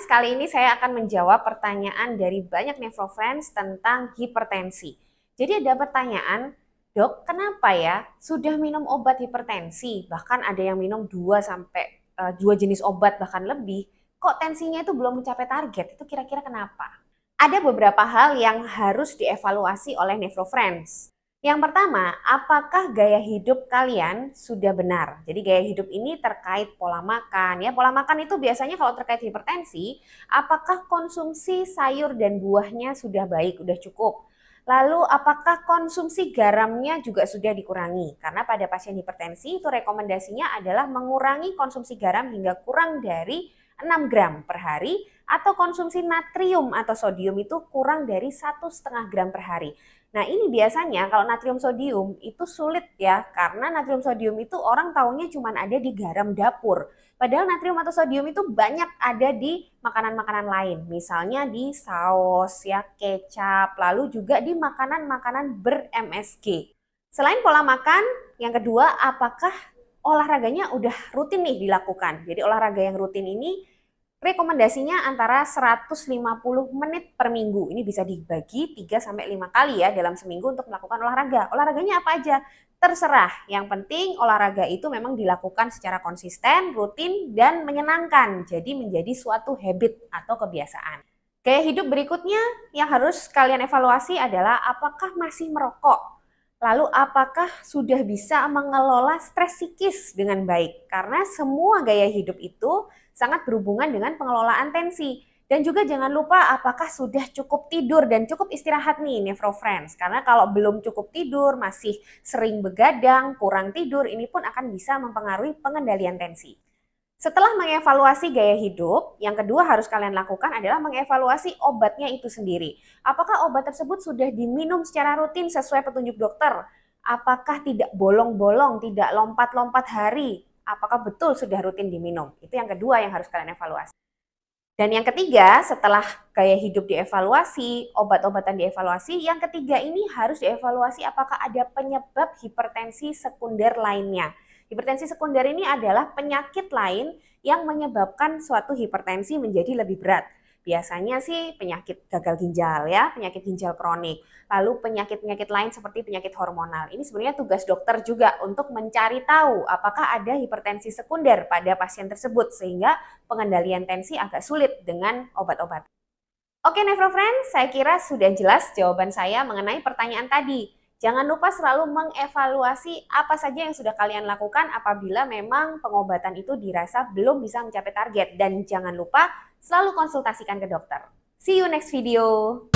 Friends, kali ini saya akan menjawab pertanyaan dari banyak Friends tentang hipertensi. Jadi ada pertanyaan, Dok, kenapa ya sudah minum obat hipertensi, bahkan ada yang minum 2 sampai 2 jenis obat bahkan lebih, kok tensinya itu belum mencapai target? Itu kira-kira kenapa? Ada beberapa hal yang harus dievaluasi oleh Friends. Yang pertama, apakah gaya hidup kalian sudah benar? Jadi gaya hidup ini terkait pola makan ya. Pola makan itu biasanya kalau terkait hipertensi, apakah konsumsi sayur dan buahnya sudah baik, sudah cukup? Lalu apakah konsumsi garamnya juga sudah dikurangi? Karena pada pasien hipertensi itu rekomendasinya adalah mengurangi konsumsi garam hingga kurang dari 6 gram per hari atau konsumsi natrium atau sodium itu kurang dari 1,5 gram per hari. Nah ini biasanya kalau natrium sodium itu sulit ya, karena natrium sodium itu orang taunya cuma ada di garam dapur. Padahal natrium atau sodium itu banyak ada di makanan-makanan lain, misalnya di saus ya, kecap, lalu juga di makanan-makanan ber-MSG. Selain pola makan, yang kedua apakah olahraganya udah rutin nih dilakukan. Jadi olahraga yang rutin ini rekomendasinya antara 150 menit per minggu. Ini bisa dibagi 3-5 kali ya dalam seminggu untuk melakukan olahraga. Olahraganya apa aja? Terserah. Yang penting olahraga itu memang dilakukan secara konsisten, rutin, dan menyenangkan. Jadi menjadi suatu habit atau kebiasaan. Gaya hidup berikutnya yang harus kalian evaluasi adalah apakah masih merokok. Lalu apakah sudah bisa mengelola stres psikis dengan baik? Karena semua gaya hidup itu sangat berhubungan dengan pengelolaan tensi. Dan juga jangan lupa apakah sudah cukup tidur dan cukup istirahat nih Friends. Karena kalau belum cukup tidur, masih sering begadang, kurang tidur, ini pun akan bisa mempengaruhi pengendalian tensi. Setelah mengevaluasi gaya hidup, yang kedua harus kalian lakukan adalah mengevaluasi obatnya itu sendiri. Apakah obat tersebut sudah diminum secara rutin sesuai petunjuk dokter? Apakah tidak bolong-bolong, tidak lompat-lompat hari? Apakah betul sudah rutin diminum? Itu yang kedua yang harus kalian evaluasi. Dan yang ketiga, setelah gaya hidup dievaluasi, obat-obatan dievaluasi, yang ketiga ini harus dievaluasi apakah ada penyebab hipertensi sekunder lainnya. Hipertensi sekunder ini adalah penyakit lain yang menyebabkan suatu hipertensi menjadi lebih berat. Biasanya sih penyakit gagal ginjal ya, penyakit ginjal kronik. Lalu penyakit-penyakit lain seperti penyakit hormonal. Ini sebenarnya tugas dokter juga untuk mencari tahu apakah ada hipertensi sekunder pada pasien tersebut sehingga pengendalian tensi agak sulit dengan obat-obat. Oke Friends, saya kira sudah jelas jawaban saya mengenai pertanyaan tadi. Jangan lupa selalu mengevaluasi apa saja yang sudah kalian lakukan apabila memang pengobatan itu dirasa belum bisa mencapai target. Dan jangan lupa selalu konsultasikan ke dokter. See you next video.